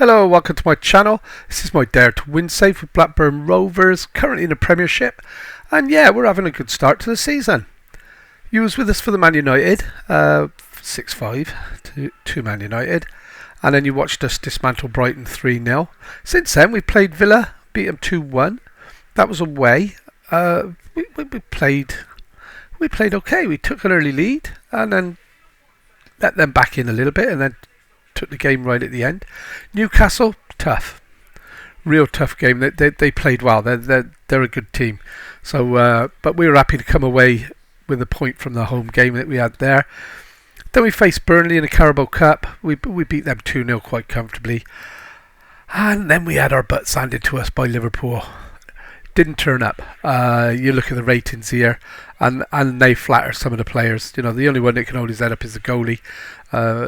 Hello, welcome to my channel. This is my Dare to Win save with Blackburn Rovers, currently in the Premiership. And yeah, we're having a good start to the season. You was with us for the Man United, 6-5 to Man United. And then you watched us dismantle Brighton 3-0. Since then, we played Villa, beat them 2-1. That was away. We played okay. We took an early lead and then let them back in a little bit and then took the game right at the end. Newcastle, tough, real tough game. They played well. They're a good team. So, but we were happy to come away with a point from the home game that we had there. Then we faced Burnley in the Carabao Cup. We beat them 2-0 quite comfortably. And then we had our butts handed to us by Liverpool. Didn't turn up. You look at the ratings here, and they flatter some of the players. You know, the only one that can hold his head up is the goalie.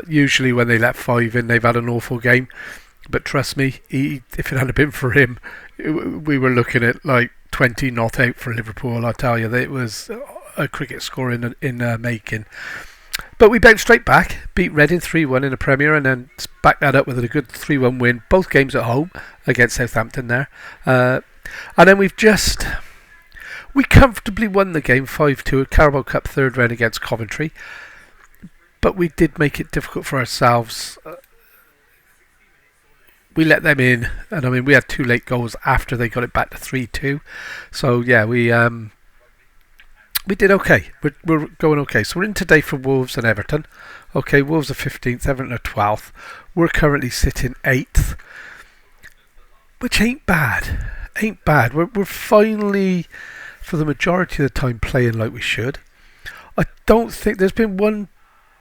Usually when they let 5 in, they've had an awful game. But trust me, if it hadn't been for him, we were looking at like 20 not out for Liverpool. I tell you, it was a cricket score in making. But we bounced straight back, beat Reading 3-1 in the Premier, and then backed that up with a good 3-1 win. Both games at home against Southampton there. And then we comfortably won the game 5-2 at Carabao Cup third round against Coventry. But we did make it difficult for ourselves. We let them in, and I mean we had 2 late goals after they got it back to 3-2. So yeah, we did okay. We're going okay. So we're in today for Wolves and Everton. Okay, Wolves are 15th, Everton are 12th. We're currently sitting 8th, which ain't bad. We're finally, for the majority of the time, playing like we should. I don't think there's been one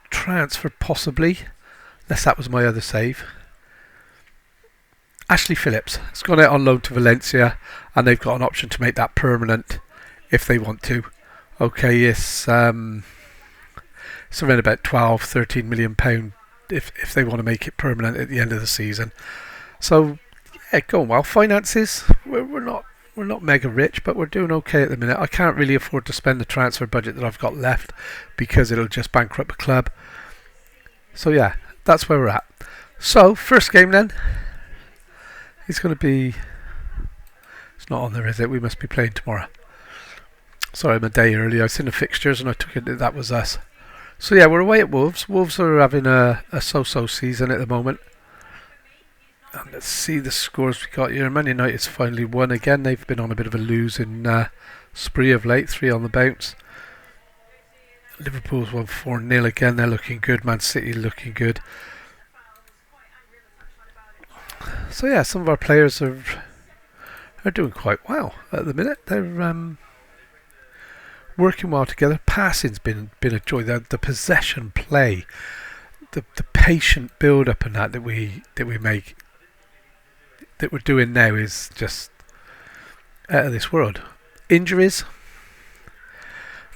transfer possibly, unless that was my other save. Ashley Phillips has gone out on loan to Valencia, and they've got an option to make that permanent if they want to. Okay, it's around about 12-13 million pound if they want to make it permanent at the end of the season. So yeah, going well. Finances, we're not mega rich, but we're doing okay at the minute. I can't really afford to spend the transfer budget that I've got left because it'll just bankrupt the club. So yeah, that's where we're at. So first game then, it's going to be. It's not on there, is it? We must be playing tomorrow. Sorry, I'm a day early. I seen the fixtures and I took it that was us. So yeah, we're away at Wolves. Wolves are having a so-so season at the moment. And let's see the scores we got here. Man United's finally won again. They've been on a bit of a losing spree of late. 3 on the bounce. Liverpool's won 4-0 again. They're looking good. Man City looking good. So yeah, some of our players are doing quite well at the minute. They're working well together. Passing's been a joy. The possession play, the patient build up and that we make, that we're doing now is just out of this world. Injuries,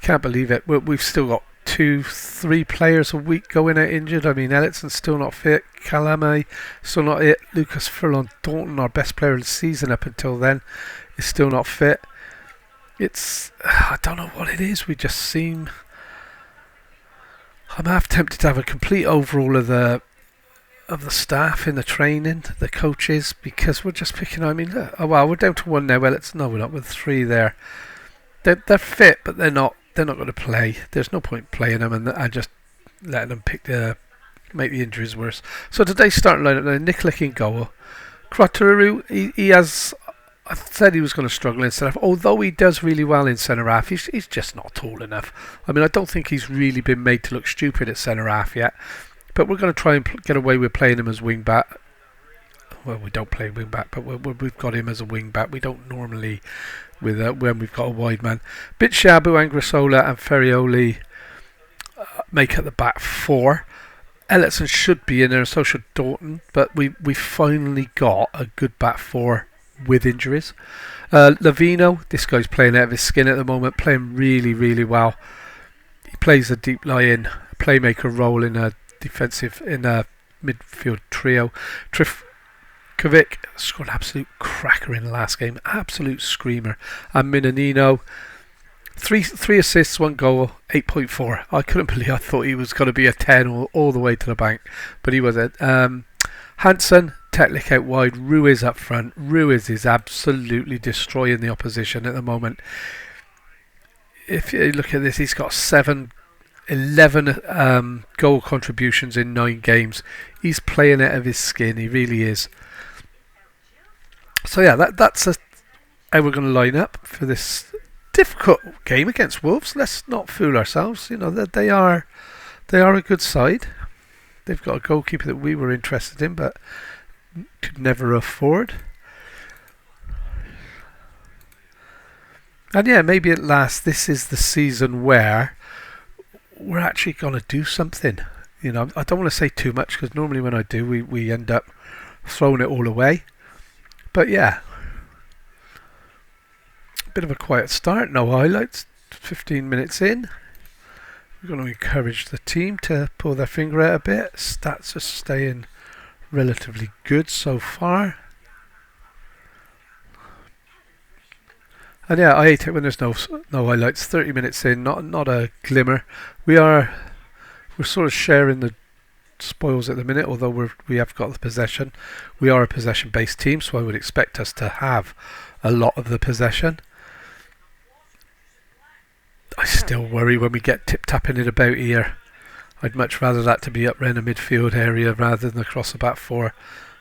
can't believe it. We've still got 2-3 players a week going out injured. I mean, Ellison's still not fit. Kalame still not it. Lucas Furlong-Thornton, our best player of the season up until then, is still not fit. I don't know what it is. We just seem. I'm half tempted to have a complete overhaul of the staff in the training, the coaches, because we're just picking. I mean, look, we're down to 1 now. Well, no, we're not with 3 there. They're fit, but they're not going to play. There's no point playing them and just letting them make the injuries worse. So today's starting lineup now: Nick in goal. Kroturu, he has. I said he was going to struggle in centre half, although he does really well in centre half. He's just not tall enough. I mean, I don't think he's really been made to look stupid at centre half yet. But we're going to try and get away with playing him as wing back. Well, we don't play wing back, but we've got him as a wing back. We don't normally with when we've got a wide man. Bitshabu, Angrasola and Ferrioli make up the back 4. Ellison should be in there, and so should Doughton. But we finally got a good back 4 with injuries. Lavino, this guy's playing out of his skin at the moment, playing really, really well. He plays a deep lying playmaker role in a midfield trio. Trifkovic scored an absolute cracker in the last game, absolute screamer. And Minamino, three assists, 1 goal, 8.4. I couldn't believe. I thought he was going to be a 10 all the way to the bank, but he was it. Hansen, Teklik out wide, Ruiz up front. Ruiz is absolutely destroying the opposition at the moment. If you look at this, he's got 11 goal contributions in 9 games. He's playing out of his skin, he really is. So yeah, that's how we're going to line up for this difficult game against Wolves. Let's not fool ourselves. You know, they are a good side. They've got a goalkeeper that we were interested in but could never afford. And yeah, maybe at last this is the season where we're actually going to do something. You know, I don't want to say too much because normally when I do, we end up throwing it all away. But yeah, a bit of a quiet start, no highlights. 15 minutes in. We're going to encourage the team to pull their finger out a bit. Stats are staying relatively good so far. And yeah, I hate it when there's no highlights. 30 minutes in, not a glimmer. We're sort of sharing the spoils at the minute, although we have got the possession. We are a possession-based team, so I would expect us to have a lot of the possession. I still worry when we get tip-tapping it about here. I'd much rather that to be up round the midfield area rather than across the back four.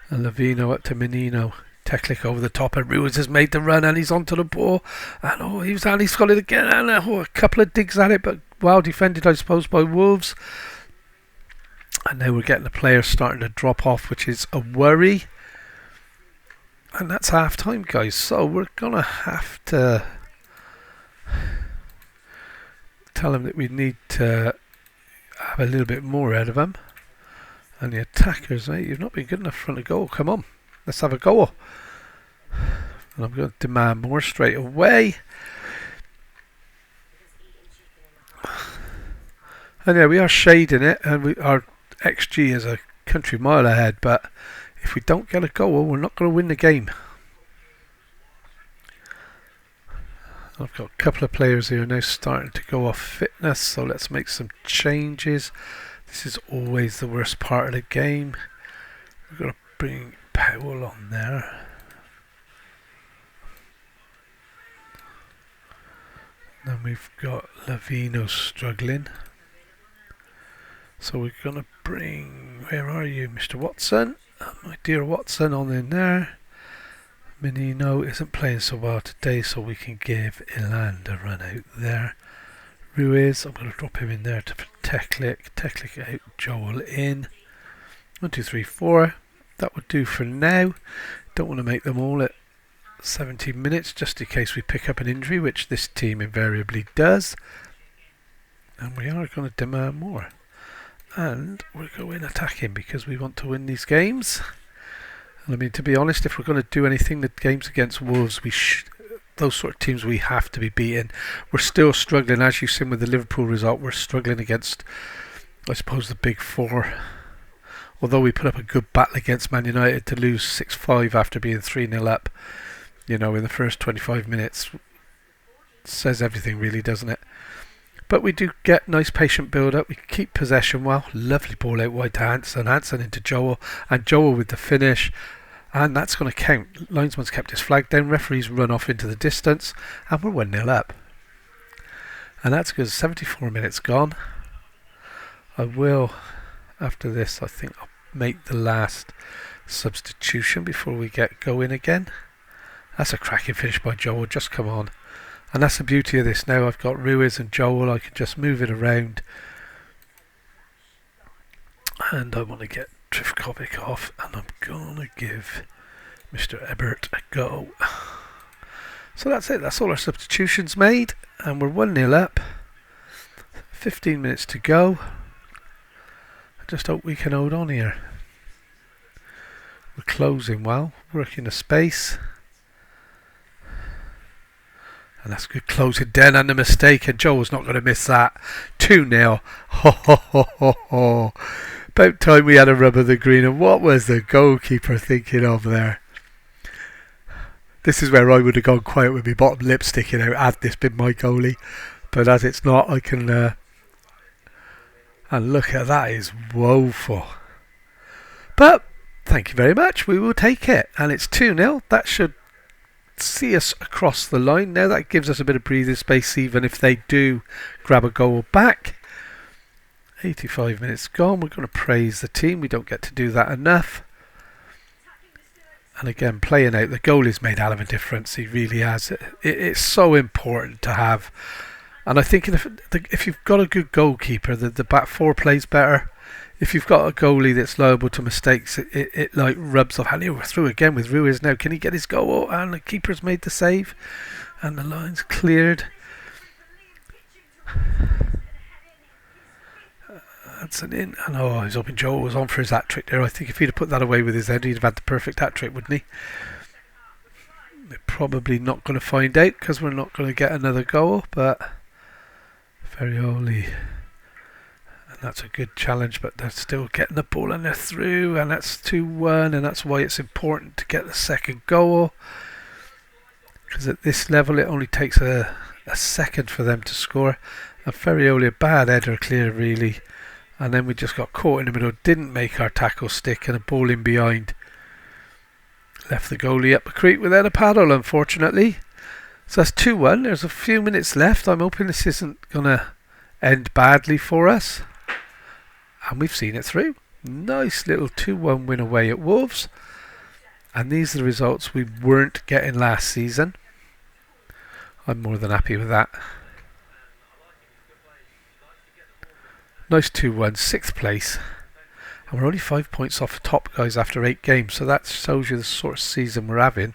And Lavino up to Menino. Teklik over the top, and Ruiz has made the run, and he's onto the ball, and he's got it again, and a couple of digs at it, but well defended, I suppose, by Wolves. And now we're getting the players starting to drop off, which is a worry. And that's half time, guys, so we're gonna have to tell them that we need to have a little bit more out of them. And the attackers, mate, you've not been good enough front of goal. Come on, let's have a goal. And I'm going to demand more straight away. And yeah, we are shading it, and our XG is a country mile ahead, but if we don't get a goal, we're not going to win the game. I've got a couple of players here now starting to go off fitness, so let's make some changes. This is always the worst part of the game. We've got to bring Powell on there. Then we've got Lavino struggling. So we're going to bring, where are you, Mr. Watson? My dear Watson on in there. Menino isn't playing so well today, so we can give Ilan a run out there. Ruiz, I'm going to drop him in there to Teklik. Teklik out, Joel in. 1, 2, 3, 4. That would do for now. Don't want to make them all at 17 minutes just in case we pick up an injury, which this team invariably does. And we are going to demand more. And we're going attacking because we want to win these games. And I mean, to be honest, if we're going to do anything, the games against Wolves, those sort of teams we have to be beaten. We're still struggling, as you've seen with the Liverpool result, we're struggling against, I suppose, the big four. Although we put up a good battle against Man United, to lose 6-5 after being 3-0 up, you know, in the first 25 minutes, says everything really, doesn't it? But we do get nice patient build-up. We keep possession well. Lovely ball out wide to Hansen. Hansen into Joel. And Joel with the finish. And that's going to count. Linesman's kept his flag down. Referees run off into the distance. And we're 1-0 up. And that's good. 74 minutes gone. I will, after this, I think I'll make the last substitution before we get going again. That's a cracking finish by Joel. Just come on. And that's the beauty of this. Now I've got Ruiz and Joel. I can just move it around. And I want to get Trifkovic off. And I'm going to give Mr. Ebert a go. So that's it. That's all our substitutions made. And we're 1-0 up. 15 minutes to go. I just hope we can hold on here. We're closing well. Working the space. And that's good closing down and the mistake, and Joel's not going to miss that. 2-0. Ho ho ho ho ho. About time we had a rub of the green, and what was the goalkeeper thinking of there? This is where I would have gone quiet with my bottom lip sticking out had this been my goalie. But as it's not, I can... and look at that, is woeful. But Thank you very much. We will take it. And it's 2-0. That should see us across the line. Now that gives us a bit of breathing space even if they do grab a goal back. 85 minutes gone. We're going to praise the team. We don't get to do that enough. And again, playing out, the goalie's made out of a difference. He really has. It's so important to have. And I think if you've got a good goalkeeper, the back four plays better. If you've got a goalie that's liable to mistakes, it like rubs off. And we're through again with Ruiz now. Can he get his goal? And the keeper's made the save. And the line's cleared. That's an in. And I was hoping Joel was on for his hat-trick there. I think if he'd have put that away with his head, he'd have had the perfect hat-trick, wouldn't he? We're probably not going to find out because we're not going to get another goal. But Ferrioli... And that's a good challenge, but they're still getting the ball and they're through, and that's 2-1, and that's why it's important to get the second goal, because at this level it only takes a second for them to score. And Ferrioli, a bad header clear really, and then we just got caught in the middle, didn't make our tackle stick, and a ball in behind left the goalie up the creek without a paddle, unfortunately. So that's 2-1. There's a few minutes left. I'm hoping this isn't going to end badly for us. And we've seen it through. Nice little 2-1 win away at Wolves. And these are the results we weren't getting last season. I'm more than happy with that. Nice 2-1, 6th place. And we're only 5 points off the top guys after 8 games. So that shows you the sort of season we're having.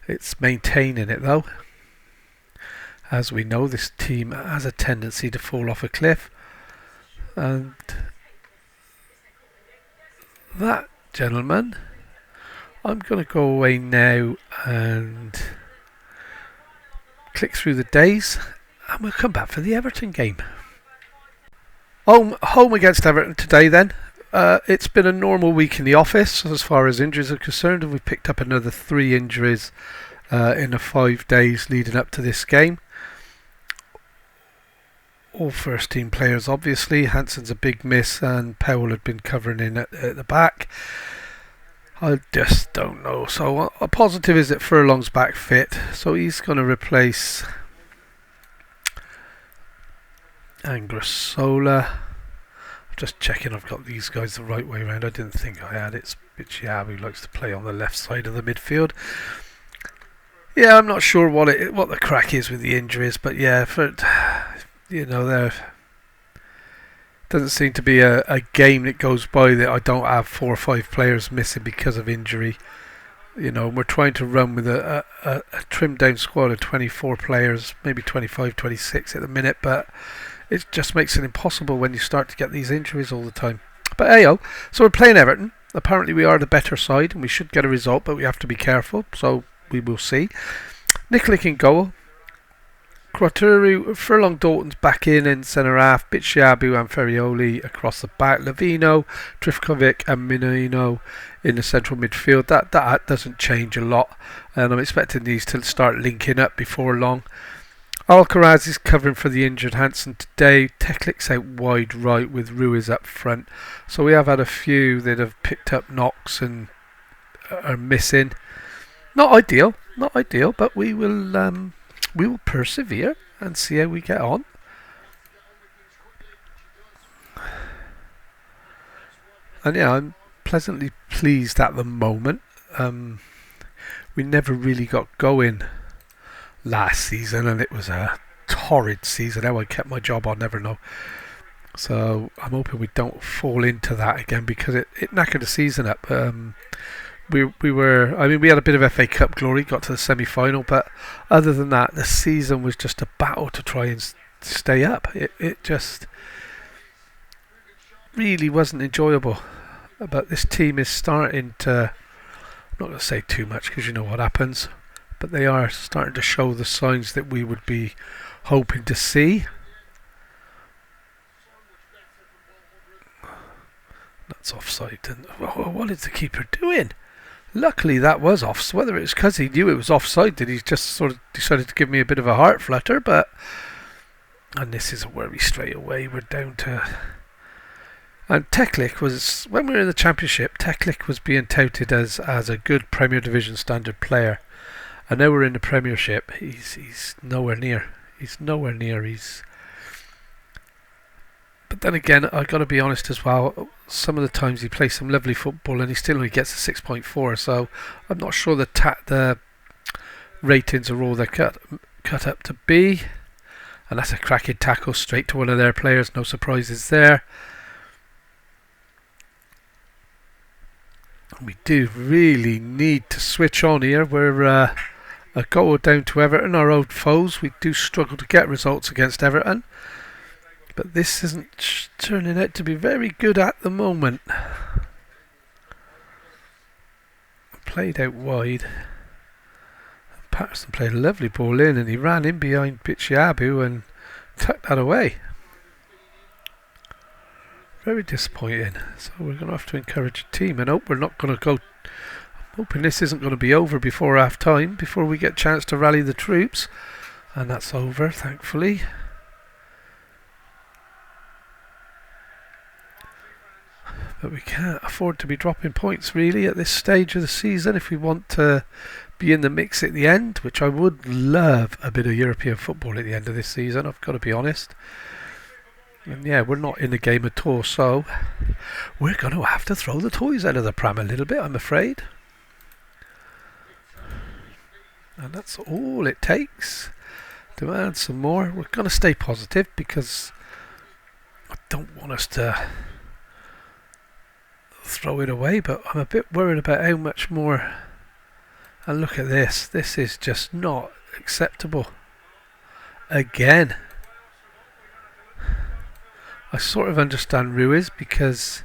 It's maintaining it though. As we know, this team has a tendency to fall off a cliff. And that, gentlemen, I'm going to go away now and click through the days, and we'll come back for the Everton game. Home against Everton today then. It's been a normal week in the office as far as injuries are concerned, and we picked up another 3 injuries in the 5 days leading up to this game. All first team players obviously. Hansen's a big miss and Powell had been covering in at the back. I just don't know. So a positive is that Furlong's back fit, so he's going to replace Angrasola. I'm just checking I've got these guys the right way around. I didn't think I had. It's Bichiab who likes to play on the left side of the midfield. Yeah, I'm not sure what the crack is with the injuries, but yeah, there doesn't seem to be a game that goes by that I don't have 4 or 5 players missing because of injury. And we're trying to run with a trimmed down squad of 24 players, maybe 25, 26 at the minute, but it just makes it impossible when you start to get these injuries all the time. But ayo, so we're playing Everton. Apparently we are the better side and we should get a result, but we have to be careful, so we will see. Nikolic in goal. Quaturu, Furlong Dalton's back in centre half, Bichiabu and Ferrioli across the back, Lavino, Trifkovic and Minino in the central midfield. That doesn't change a lot, and I'm expecting these to start linking up before long. Alcaraz is covering for the injured Hansen today. Teklik's out wide right with Ruiz up front, so we have had a few that have picked up knocks and are missing. Not ideal, but we will persevere and see how we get on. And yeah, I'm pleasantly pleased at the moment. We never really got going last season, and it was a torrid season. How I kept my job, I'll never know. So I'm hoping we don't fall into that again, because it knackered the season up. We had a bit of FA Cup glory, got to the semi-final, but other than that, the season was just a battle to try and stay up. It just really wasn't enjoyable. But this team is starting to, I'm not going to say too much because you know what happens, but they are starting to show the signs that we would be hoping to see. That's offside. What is the keeper doing? Luckily that was off. Whether it's because he knew it was offside that he just sort of decided to give me a bit of a heart flutter, and this is a worry straight away. We're down to And Teklik was, when we were in the Championship, Teklik was being touted as a good Premier Division standard player. And now we're in the Premiership, he's nowhere near. He's nowhere near. But then again, I've got to be honest as well, some of the times he plays some lovely football and he still only gets a 6.4, so I'm not sure the ratings are all they're cut up to be. And that's a cracking tackle straight to one of their players, no surprises there. We do really need to switch on here. We're a goal down to Everton, our old foes. We do struggle to get results against Everton, but this isn't turning out to be very good at the moment. Played out wide. Patterson played a lovely ball in, and he ran in behind Bichiabu and tucked that away. Very disappointing. So we're going to have to encourage the team and hope we're not going to go. I'm hoping this isn't going to be over before half time, before we get a chance to rally the troops. And that's over, thankfully. But we can't afford to be dropping points really at this stage of the season if we want to be in the mix at the end, which I would love a bit of European football at the end of this season, I've got to be honest. And yeah, we're not in the game at all, so we're going to have to throw the toys out of the pram a little bit, I'm afraid. And that's all it takes. Demand some more. We're going to stay positive because I don't want us to throw it away, but I'm a bit worried about how much more. And look at this. This is just not acceptable. Again. I sort of understand Ruiz because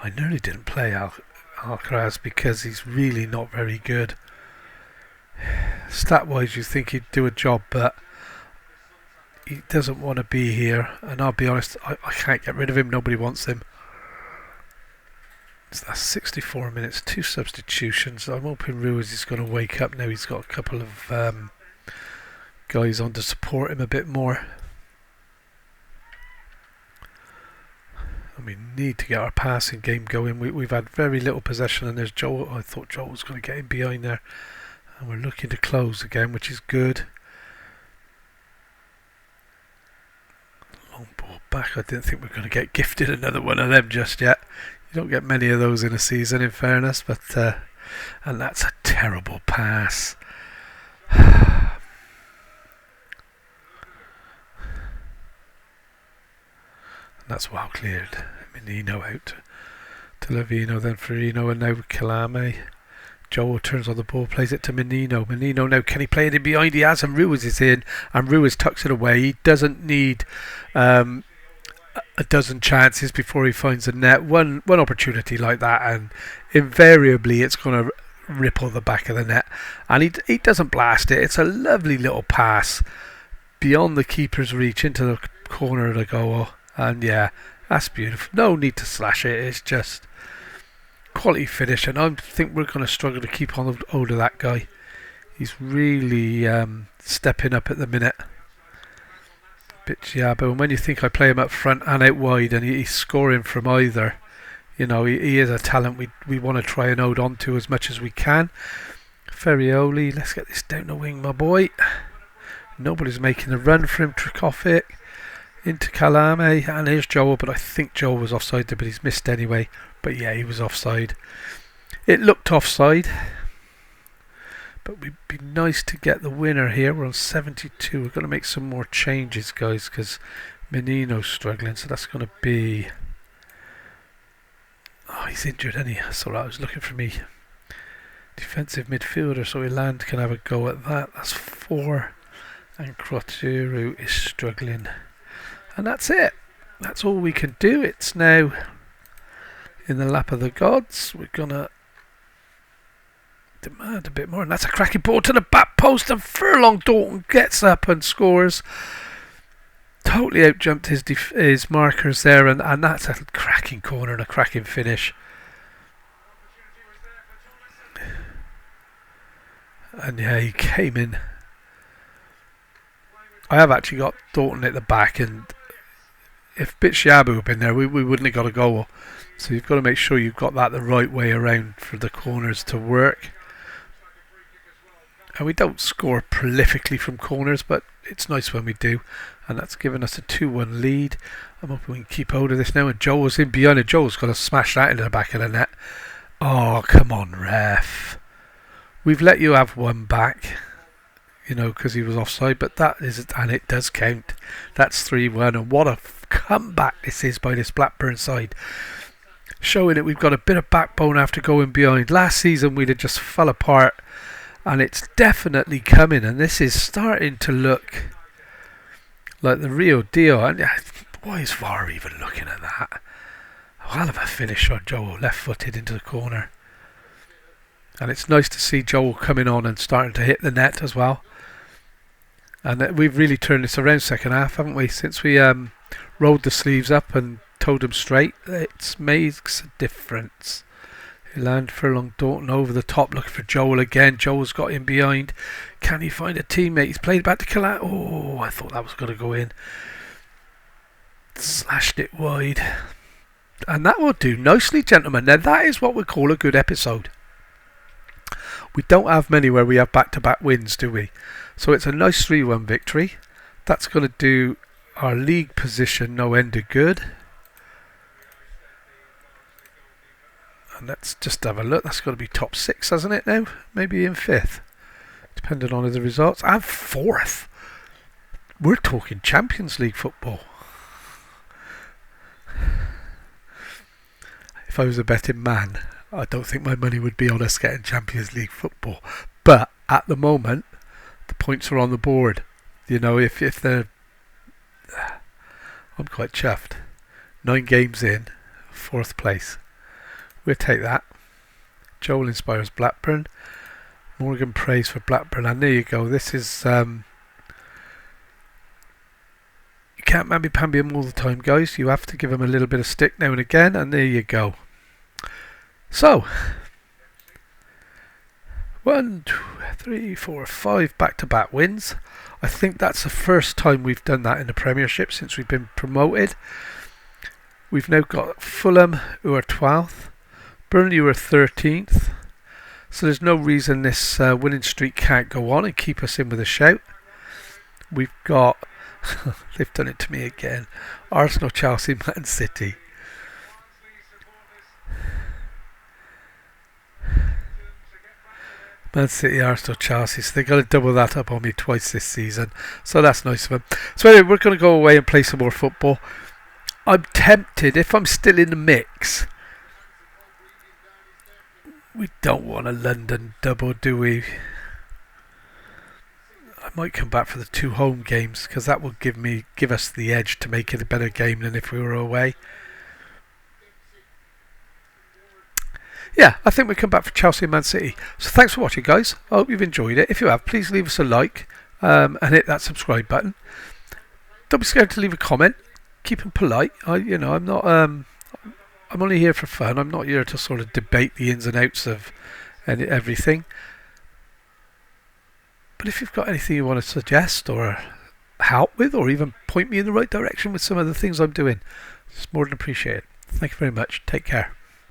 I nearly didn't play Alcaraz because he's really not very good. Stat-wise, you think he'd do a job, but he doesn't want to be here. And I'll be honest, I can't get rid of him. Nobody wants him. So that's 64 minutes, 2 substitutions. I'm hoping Ruiz is going to wake up now. He's got a couple of guys on to support him a bit more. And we need to get our passing game going. We've had very little possession, and there's Joel. I thought Joel was going to get in behind there. And we're looking to close again, which is good. Long ball back. I didn't think we were going to get gifted another one of them just yet. You don't get many of those in a season, in fairness, but and that's a terrible pass. That's well cleared. Menino out to Lavino, then Ferrino, and now Kalame. Joel turns on the ball, plays it to Menino. Menino now, can he play it in behind? He has, and Ruiz is in, and Ruiz tucks it away. He doesn't need a dozen chances before he finds the net. One opportunity like that, and invariably it's going to ripple the back of the net. And he doesn't blast it. It's a lovely little pass beyond the keeper's reach into the corner of the goal. And yeah, that's beautiful. No need to slash it. It's just quality finish. And I think we're going to struggle to keep on hold of that guy. He's really stepping up at the minute. But when you think I play him up front and out wide, and he's scoring from either, you know, he is a talent we want to try and hold on to as much as we can. Ferrioli, let's get this down the wing, my boy. Nobody's making a run for him. Trikovic into Kalame, and here's Joel, but I think Joel was offside there, but he's missed anyway. But yeah, he was offside. It looked offside, but it'd be nice to get the winner here. We're on 72. We're going to make some more changes, guys, because Menino's struggling, so that's going to be... Oh, he's injured, isn't he? That's all right, I was looking for me defensive midfielder, so Eland can have a go at that. That's 4, and Croturu is struggling. And that's it. That's all we can do. It's now in the lap of the gods. We're going to demand a bit more. And that's a cracking ball to the back post. And Furlong Dalton gets up and scores. Totally outjumped his markers there. And that's a cracking corner and a cracking finish. And yeah, he came in I have actually got Dalton at the back, and if Bitshabu had been there, we wouldn't have got a goal. So you've got to make sure you've got that the right way around for the corners to work. And we don't score prolifically from corners, but it's nice when we do. And that's given us a 2-1 lead. I'm hoping we can keep hold of this now. And Joel's in behind it. Joel's got to smash that into the back of the net. Oh, come on, ref. We've let you have one back, you know, because he was offside. But that is, and it does count. That's 3-1. And what a comeback this is by this Blackburn side. Showing that we've got a bit of backbone after going behind. Last season we'd have just fell apart. And it's definitely coming, and this is starting to look like the real deal. And why is VAR even looking at that? Hell of a finish on Joel, left-footed into the corner. And it's nice to see Joel coming on and starting to hit the net as well. And we've really turned this around second half, haven't we? Since we rolled the sleeves up and told them straight, it makes a difference. Land Furlong Dalton over the top looking for Joel again. Joel's got in behind. Can he find a teammate? He's played back to Kalat. Oh, I thought that was going to go in. Slashed it wide. And that will do nicely, gentlemen. Now that is what we call a good episode. We don't have many where we have back-to-back wins, do we? So it's a nice 3-1 victory. That's going to do our league position no end of good. And let's just have a look. That's got to be top 6, hasn't it now? Maybe in 5th. Depending on the results. And 4th. We're talking Champions League football. If I was a betting man, I don't think my money would be on us getting Champions League football. But at the moment, the points are on the board. You know, if they're... I'm quite chuffed. 9 games in, 4th place. We'll take that. Joel inspires Blackburn. Morgan prays for Blackburn. And there you go. This is... you can't mamby-pamby him all the time, guys. You have to give him a little bit of stick now and again. And there you go. So... 1, 2, 3, 4, 5 back-to-back wins. I think that's the first time we've done that in the Premiership since we've been promoted. We've now got Fulham, who are 12th. Burnley were 13th, so there's no reason this winning streak can't go on and keep us in with a shout. We've got, they've done it to me again, Arsenal, Chelsea, Man City. Man City, Arsenal, Chelsea, so they've got to double that up on me twice this season, so that's nice of them. So anyway, we're going to go away and play some more football. I'm tempted, if I'm still in the mix... We don't want a London double, do we? I might come back for the 2 home games because that will give us the edge to make it a better game than if we were away. Yeah, I think we come back for Chelsea and Man City. So thanks for watching, guys. I hope you've enjoyed it. If you have, please leave us a like and hit that subscribe button. Don't be scared to leave a comment. Keep them polite. I'm not. I'm only here for fun. I'm not here to sort of debate the ins and outs of everything. But if you've got anything you want to suggest or help with, or even point me in the right direction with some of the things I'm doing, it's more than appreciated. Thank you very much. Take care.